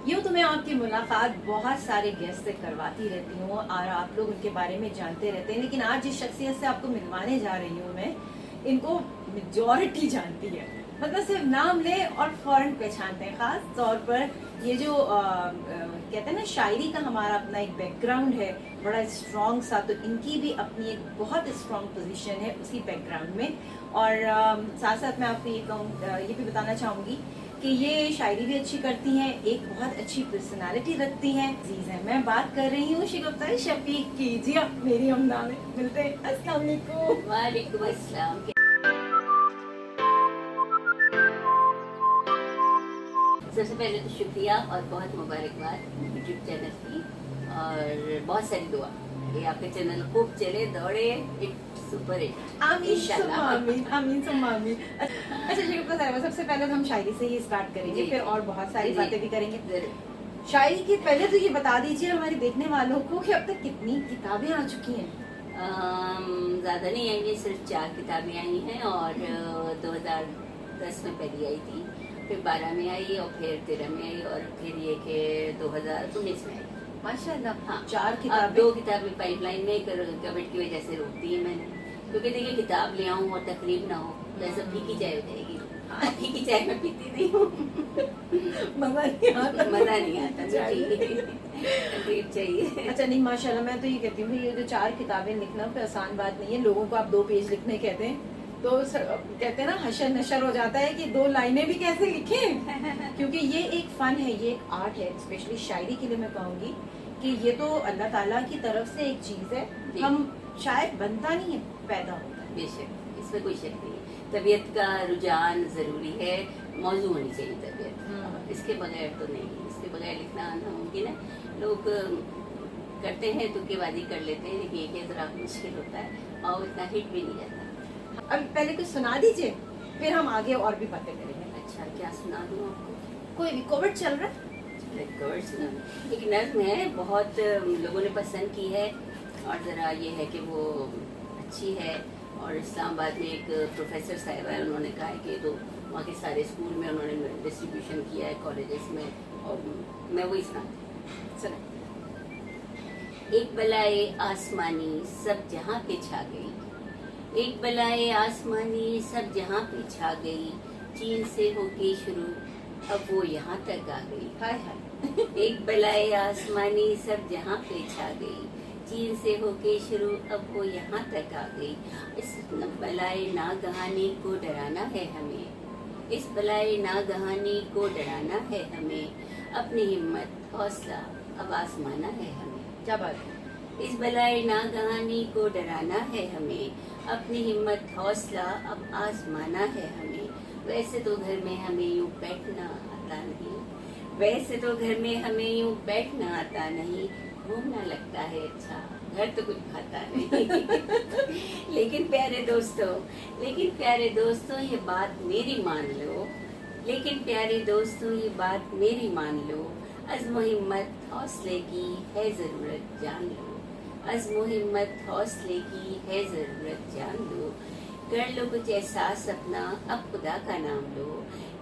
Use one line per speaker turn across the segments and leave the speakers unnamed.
यूँ तो मैं आपकी मुलाकात बहुत सारे गेस्ट से करवाती रहती हूँ और आप लोग उनके बारे में जानते रहते हैं, लेकिन आज जिस शख्सियत से आपको मिलवाने जा रही हूँ मैं, इनको मेजॉरिटी जानती है। मतलब सिर्फ नाम ले और फौरन पहचानते हैं। खास तौर पर ये जो कहते हैं ना, शायरी का हमारा अपना एक बैकग्राउंड है बड़ा स्ट्रॉन्ग सा, तो इनकी भी अपनी एक बहुत स्ट्रॉन्ग पोजीशन है उसी बैकग्राउंड में। और साथ साथ मैं आपको ये भी बताना चाहूँगी कि ये शायरी भी अच्छी करती हैं, एक बहुत अच्छी पर्सनालिटी रखती हैं। अजीज है, मैं बात कर रही हूँ शिगुफ्ता शफीक की। जी हाँ, मेरी हमदा में मिलते हैं। अस्सलाम वालेकुम।
वालेकुम अस्सलाम। सबसे पहले तो शुक्रिया और बहुत मुबारकबाद यूट्यूब चैनल की, और बहुत सारी दुआ कि आपके चैनल खूब चले, दौड़े, हिट सुपर हिट।
आमीन सुम्मा आमीन, आमीन सुम्मा आमीन। अच्छा शिगुफ्ता साहिबा, सबसे पहले तो हम शायरी से ही स्टार्ट करेंगे, फिर और बहुत सारी बातें भी करेंगे। शायरी के पहले तो ये बता दीजिए हमारे देखने वालों को कि अब तक कितनी किताबें आ चुकी हैं?
ज़्यादा नहीं आई, सिर्फ 4 किताबें आई हैं, और 2010 में पहली आई थी, फिर 12 में आई, और फिर 13 में आई, और फिर ये कि 2019 में आई।
माशाल्लाह।
हाँ,
4 किताबें।
2 किताबें पाइपलाइन में कोविड की वजह से रोक दी है मैंने, क्योंकि देखिए किताब ले आऊँ और तकलीफ ना हो तो ऐसा फीकी चाय हो जाएगी। फीकी चाय मैं पीती नहीं हूँ।
मजा नहीं आता।
मजा नहीं आता, तकलीफ चाहिए।
अच्छा नहीं, माशाल्लाह, मैं तो ये कहती हूँ ये जो 4 किताबें लिखना कोई आसान बात नहीं है। लोगों को आप 2 पेज लिखने कहते हैं तो कहते हैं ना, हशर नशर हो जाता है कि 2 लाइनें भी कैसे लिखें। क्योंकि ये एक फन है, ये एक आर्ट है। स्पेशली शायरी के लिए मैं कहूँगी कि ये तो अल्लाह ताला की तरफ से एक चीज है, हम शायद बनता नहीं है, पैदा होता है।
बेशक, इसमें कोई शक नहीं है। तबीयत का रुझान जरूरी है, मौजू होनी चाहिए तबीयत, इसके बगैर तो नहीं, इसके बगैर लिखना नामुमकिन है। लोग करते हैं तो केबाजी कर लेते हैं, लेकिन ये जरा मुश्किल होता है और इतना हिट भी नहीं जाता।
अब पहले कुछ सुना दीजिए, फिर हम आगे और भी बातें करेंगे।
अच्छा, क्या सुना दूँ आपको?
कोई भी। कोविड चल रहा है,
एक नज्म है, बहुत लोगों ने पसंद की है, और ज़रा ये है कि वो अच्छी है। और इस्लामाबाद में एक प्रोफेसर साहिबा है, उन्होंने कहा है कि तो वहाँ के सारे स्कूल में उन्होंने डिस्ट्रीब्यूशन किया है, कॉलेजेस में, और मैं वही सुना।
सुना।
एक बलाए आसमानी सब जहाँ पे छा गई, एक बलाए आसमानी सब जहाँ पे छा गई, चीन से होके शुरू अब वो यहाँ तक आ गई।
हाय हाय।
एक बलाए आसमानी सब जहाँ पे छा गई, चीन से होके शुरू अब वो यहाँ तक आ गई। इस बलाए नागहानी को डराना है हमें, इस बलाए नागहानी को डराना है हमें, अपनी हिम्मत हौसला अब आजमाना है हमें।
क्या बात है।
इस बलाए नागहानी को डराना है हमें, अपनी हिम्मत हौसला अब आजमाना है हमें। वैसे तो घर में हमें यूँ बैठना आता नहीं, वैसे तो घर में हमें यूँ बैठना आता नहीं, घूमना लगता है अच्छा, घर तो कुछ खाता नहीं। लेकिन प्यारे दोस्तों ये बात मेरी मान लो, लेकिन प्यारे दोस्तों ये बात मेरी मान लो, अज़्म हिम्मत हौसले की है ज़रूरत जान लो, अज़्म हिम्मत हौसले की है ज़रूरत जान लो। कर लो कुछ एहसास अपना अब खुदा का नाम लो,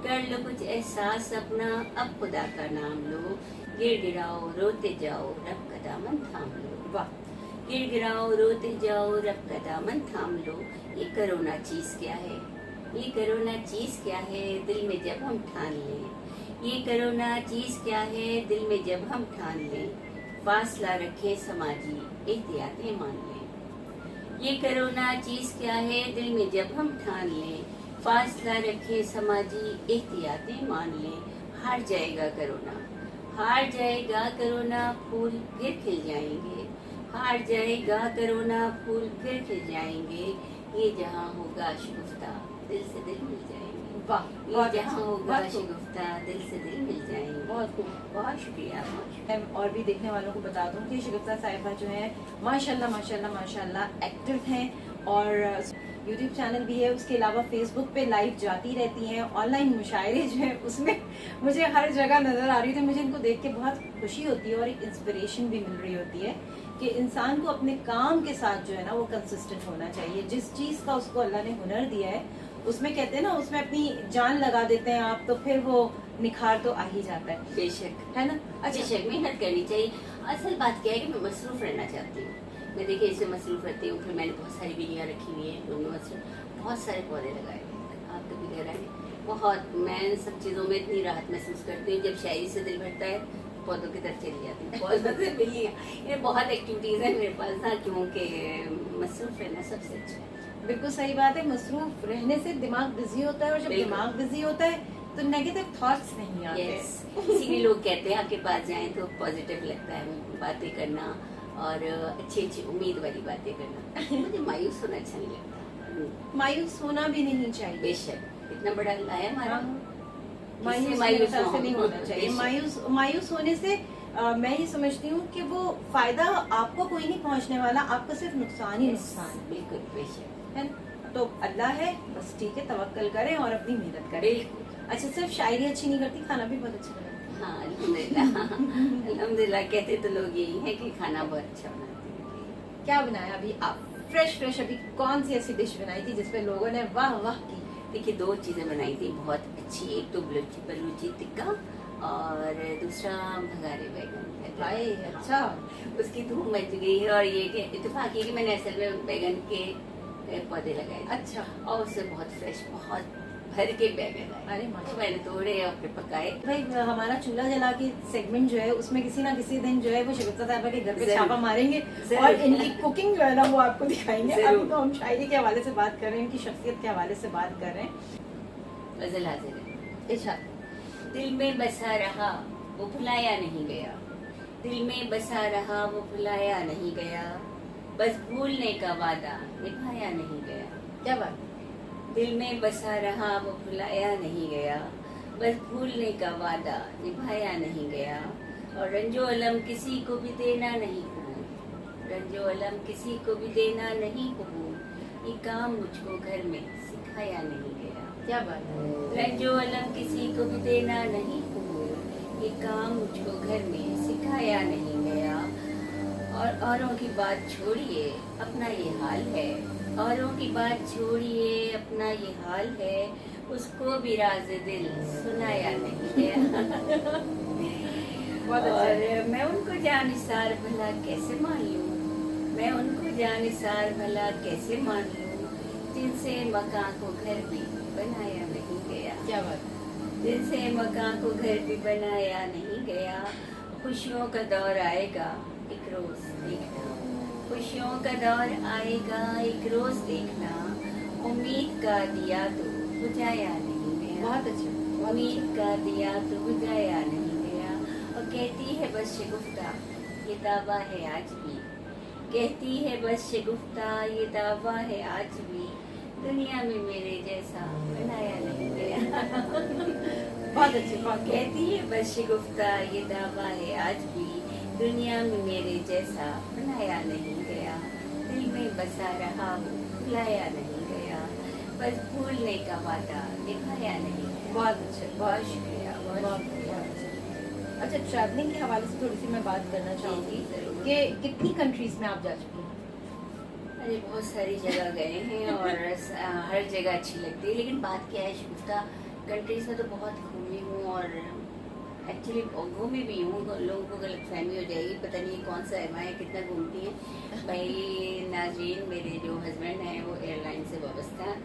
कर लो कुछ एहसास अपना अब खुदा का नाम लो, गिड़गिड़ाओ रोते जाओ रब का दामन थाम लो।
वाह।
गिड़गिड़ाओ रोते जाओ रब का दामन थाम लो। ये कोरोना चीज क्या है, ये कोरोना चीज क्या है, दिल में जब हम ठान लें, ये कोरोना चीज क्या है, दिल में जब हम ठान लें, फासला रखे समाजी एहतियातें मान लें। ये कोरोना चीज क्या है, दिल में जब हम ठान लें, फासला रखे समाजी एहतियातें मान लें। हार जाएगा कोरोना, हार जाएगा कोरोना, फूल फिर खिल जाएंगे, हार जाएगा कोरोना, फूल फिर खिल जाएंगे। ये जहाँ होगा शिगुफ्ता दिल से दिल मिल जाएंगे।
वाह।
ये जहाँ होगा शिगुफ्ता दिल से दिल मिल जाएंगे।
बहुत खूब।
बहुत शुक्रिया।
मैं और भी देखने वालों को बता दूं कि शिगुफ्ता साहिबा जो है माशाल्लाह माशाल्लाह माशाल्लाह एक्टिव हैं, और यूट्यूब चैनल भी है, उसके अलावा फेसबुक पे लाइव जाती रहती हैं। ऑनलाइन मुशायरे जो है उसमें मुझे हर जगह नजर आ रही थी। मुझे इनको देख के बहुत खुशी होती है और एक इंस्पिरेशन भी मिल रही होती है कि इंसान को अपने काम के साथ जो है ना वो कंसिस्टेंट होना चाहिए। जिस चीज का उसको अल्लाह ने हुनर दिया है उसमें कहते हैं ना, उसमें अपनी जान लगा देते हैं आप, तो फिर वो निखार तो आ ही जाता है
बेशक,
है ना। अच्छा,
बेशक मेहनत करनी चाहिए। असल बात क्या है कि मैं मसरूफ रहना चाहती हूँ। मैं देखिए इसमें मसरूफ रहती हूँ, फिर मैंने बहुत सारी बीड़ियाँ रखी हुई हैं, उनमें मसरूफ, बहुत सारे पौधे लगाए हैं। आप कभी घर आए, बहुत मैं इन सब चीज़ों में इतनी राहत महसूस करती हूँ। जब शायरी से दिल भरता है पौधों की तरफ चली जाती हूँ, पौधों से मिली। ये बहुत एक्टिविटीज़ है मेरे पास ना, क्योंकि मसरूफ रहना सबसे अच्छा है।
बिल्कुल सही बात है। मसरूफ रहने से दिमाग बिजी होता है, और जब
बिल्कुल।
दिमाग बिजी होता है तो नेगेटिव थॉट्स नहीं आते।
यस, इसीलिए लोग कहते हैं आपके पास जाएं तो पॉजिटिव लगता है बातें करना, और अच्छी अच्छी उम्मीद वाली बातें करना। मुझे मायूस होना अच्छा नहीं लगता।
मायूस होना भी नहीं चाहिए।
बेशक, इतना बड़ा अल्लाह है हमारा,
मायूस
इससे
मेरे
मायूस
ख्याल से
हो।
नहीं होना चाहिए।
बेशक।
मायूस होने से मैं ये समझती हूँ कि वो फायदा आपको कोई नहीं पहुँचने वाला, आपको सिर्फ नुकसान ही
Yes,
नुकसान
बिल्कुल बेशक,
है ना। तो अल्लाह है, बस ठीक है, तवक्कल करें और अपनी मेहनत करें।
बिल्कुल।
अच्छा, सिर्फ शायरी अच्छी नहीं करती, खाना भी बहुत अच्छा बनाती
हाँ अल्हम्दुलिल्लाह। अल्हम्दुलिल्लाह कहते तो लोग यही है कि खाना बहुत अच्छा बनाते हैं।
है। क्या बनाया अभी आप? फ्रेश अभी कौन सी ऐसी डिश बनाई थी जिसपे लोगों ने वाह वाह की?
देखिए 2 चीज़ें बनाई थी बहुत अच्छी, एक तो बलूची टिक्का और दूसरा भगारे बैगन।
भाई अच्छा।
उसकी धूम मच गई है, और ये कि इत्तेफाक ये कि मैंने असल में बैगन के पौधे लगाए थे,
अच्छा,
और उससे बहुत फ्रेश, बहुत भर के बैगन आए।
अरे
तो
माशाल्लाह।
मैंने तोड़े और फिर पकाए।
भाई हमारा चूल्हा जला के सेगमेंट जो है उसमें किसी ना किसी दिन जो है वो शगुफ्ता साहिबा के घर पे
जरूर।
छापा मारेंगे
जरूर।
और इनकी कुकिंग जो है ना वो आपको दिखाएंगे।
जरूर।
अभी तो हम शायरी के हवाले से बात कर रहे हैं, इनकी शख्सियत के हवाले से बात कर रहे हैं।
गजल हाजिर है।
इरशाद।
दिल में बसा रहा वो भुलाया नहीं गया, दिल में बसा रहा वो भुलाया नहीं गया, बस भूलने का वादा निभाया नहीं गया।
क्या बात?
दिल में बसा रहा वो भुलाया नहीं गया, बस भूलने का वादा निभाया नहीं गया, और रंजो अलम किसी को भी देना नहीं कबूल, रंजो अलम किसी को भी देना नहीं कबूल, ये काम मुझको घर में सिखाया नहीं गया।
क्या बात है?
रंजो अलम किसी को भी देना नहीं कबूल, ये काम मुझको घर में सिखाया नहीं गया, और औरों की बात छोड़िए अपना ये हाल है, औरों की बात छोड़िए अपना ये हाल है, उसको भी राज दिल सुनाया नहीं गया।
बहुत अच्छा।
और मैं उनको जानिसार भला कैसे मान लूं, मैं उनको जानिसार भला कैसे मान लूं, जिनसे मकान को घर भी बनाया नहीं गया।
क्या बात?
जिनसे मकान को घर भी बनाया नहीं गया, खुशियों का दौर आएगा एक रोज देखना, खुशियों का दौर आएगा एक रोज देखना, उम्मीद का दिया तो बुझाया नहीं गया।
बहुत अच्छा, बहुत
उम्मीद का दिया तो बुझाया नहीं गया, और कहती है बस शगुफ्ता ये दावा है आज भी, कहती है बस शगुफ्ता ये दावा है आज भी, दुनिया में मेरे जैसा बनाया नहीं गया।
बहुत अच्छी, बहुत
कहती है बस शगुफ्ता ये दावा है आज भी, दुनिया में मेरे जैसा बनाया नहीं गया, दिल में बसा रहा हूँ भुलाया नहीं गया, बस भूलने का वादा निभाया नहीं गया।
बहुत अच्छे,
बहुत शुक्रिया,
बहुत
बहुत शुक्रिया।
अच्छा। अच्छा, ट्रैवलिंग के हवाले से थोड़ी सी मैं बात करना चाहूँगी
जी, जरूर।
कि कितनी कंट्रीज में आप जा चुकी हैं?
अरे बहुत सारी जगह गए हैं, और हर जगह अच्छी लगती है, लेकिन बात क्या है शगुफ्ता, कंट्रीज में तो बहुत घूमी हूँ, और एक्चुअली घूमी भी हूँ। लोगों को गलत फहमी हो जाएगी, पता नहीं कौन सा एम है कितना घूमती है। भाई नाजरीन, मेरे जो हस्बैंड हैं वो एयरलाइन से वाबस्ता है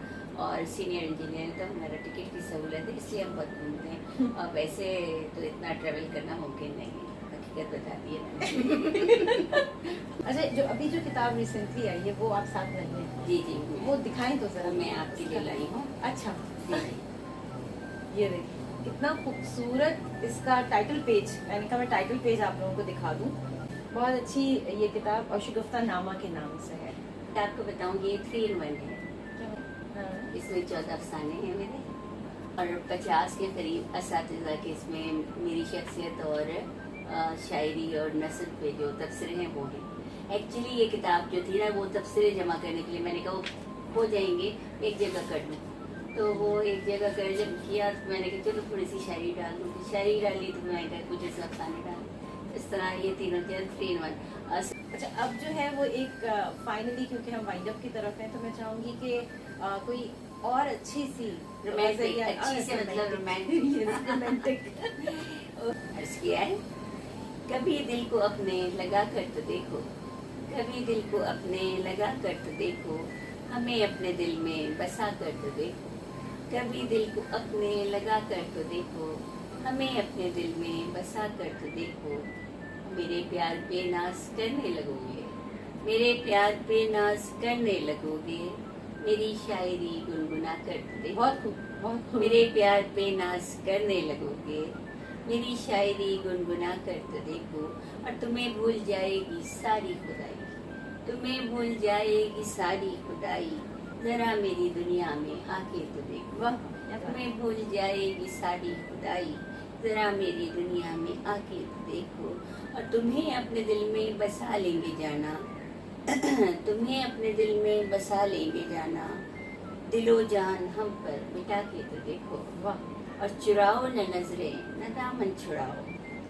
और सीनियर इंजीनियर, तो हमारा टिकट की सहूलत है, इसलिए हम बहुत घूमते हैं, और वैसे तो इतना ट्रेवल करना मुमकिन नहीं है, हकीकत बता दी है मैंने।
अच्छा, जो अभी जो किताब रिसेंटली आई है वो आप साथ नहीं है,
जी जी,
वो दिखाएं तो जरा।
वो मैं आपके लिए लाई हूँ।
अच्छा,
जी जी।
ये देखिए कितना खूबसूरत इसका टाइटल पेज, मैंने कहा मैं टाइटल पेज आप लोगों को दिखा दूं। बहुत अच्छी ये किताब, और शगुफ्ता नामा के नाम से है।
आपको बताऊंगी ये 3 in 1 है।
हाँ।
इसमें 14 अफसाने हैं मेरे, और 50 के करीब असातिज़ा के इसमें मेरी शख्सियत और शायरी और नस्ल पे जो तबसरे हैं वो हैं। एक्चुअली ये किताब जो थी ना, वो तबसरे जमा करने के लिए मैंने कहा वो हो जाएंगे, एक जगह कर लूँ, तो वो एक जगह कर जब किया तो मैंने कहा चलो थोड़ी सी शायरी डाल दूँ, फिर शायरी डाली तो मैंने कहा कुछ ऐसे अफसाने डाल, इस तरह ये तीनों चीज़ 3 in 1।
अच्छा, अब जो है वो एक फाइनली, क्योंकि हम वाइंड अप की तरफ हैं, तो मैं चाहूंगी कि कोई और अच्छी सी
रोमांटिक, अच्छी से मतलब रोमांटिक
रोमांटिक।
अर्ज किया है। कभी दिल को अपने लगा कर तो देखो, कभी दिल को अपने लगा कर तो देखो, हमें अपने दिल में बसा कर तो देखो, कभी दिल को अपने लगा कर तो देखो, हमें अपने दिल में बसा कर तो देखो, मेरे प्यार पे नाज करने लगोगे, मेरे प्यार पे नाज करने लगोगे, मेरी शायरी गुनगुना कर तो देखो,
बहुत खूब, बहुत खूब।
मेरे प्यार पे नाज करने लगोगे, मेरी शायरी गुनगुना कर तो देखो, और तुम्हें भूल जाएगी सारी खुदाई, तुम्हें भूल जाएगी सारी खुदाई, जरा मेरी दुनिया में आके तो देखो,
वाह, क्या बात है।
तुम्हें भूल जाएगी सारी खुदाई, जरा मेरी दुनिया में आके तो देखो, और तुम्हें अपने दिल में बसा लेंगे जाना, तुम्हें अपने दिल में बसा लेंगे जाना, दिलो जान हम पर मिटा के तो देखो,
वाह,
और चुराओ न नजरें न दामन छुड़ाओ,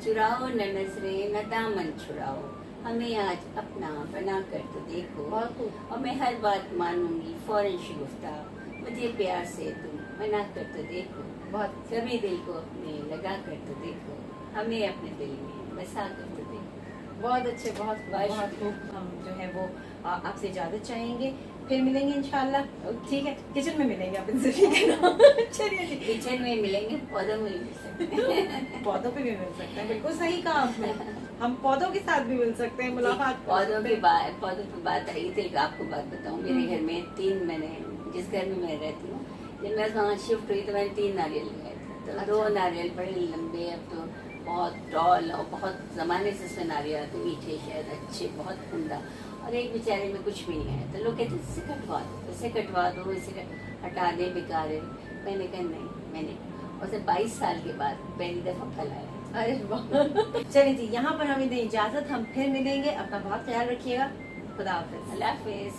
चुराओ न नजरें न दामन छुड़ाओ, हमें आज अपना बना कर तो देखो,
बहुत खूब।
और मैं हर बात मानूंगी फौरन शिगुफ्ता, मुझे प्यार से तुम मना कर तो देखो,
बहुत
कभी दिल को अपने लगा कर तो देखो, हमें अपने दिल में बसा कर तो देखो।
बहुत अच्छे, बहुत बहुत खूब। हम जो है वो आपसे इजाजत चाहेंगे, फिर मिलेंगे इंशाल्लाह। ठीक है, किचन में मिलेंगे आप इनसे, ठीक है ना? चलिए जी।
किचन में मिलेंगे, पौधों में मिल सकते हैं।
पौधों पे भी मिल सकते हैं, बिल्कुल सही कहा आपने। हम पौधों के साथ भी मिल सकते हैं, मुलाकात कर
पौधों
सकते
की
हैं।
बात, पौधों की बात आई थी। आपको बात बताऊं, मेरे घर में 3, मैंने जिस घर में मैं रहती हूँ, जब मैं वहाँ शिफ्ट हुई तो मैंने 3 नारियल लगाए थे, तो 2
अच्छा।
नारियल बड़े लंबे, अब तो बहुत टॉल और बहुत जमाने से इसमें नारियल आते, मीठे शायद अच्छे, बहुत उमदा, और एक बेचारे में कुछ भी नहीं आया। तो लोग कहते इसे कटवा दो, इसे कटवा दो, इसे हटा दे, बेकार है। मैंने कहा नहीं, मैंने और से 22 साल के बाद पहली दफा फैलाया।
अरे वाह। चलिए जी, यहाँ पर हमें दें इजाजत, हम फिर मिलेंगे। अपना बहुत ख्याल रखिएगा। खुदा हाफिज।
अल्लाह हाफिज।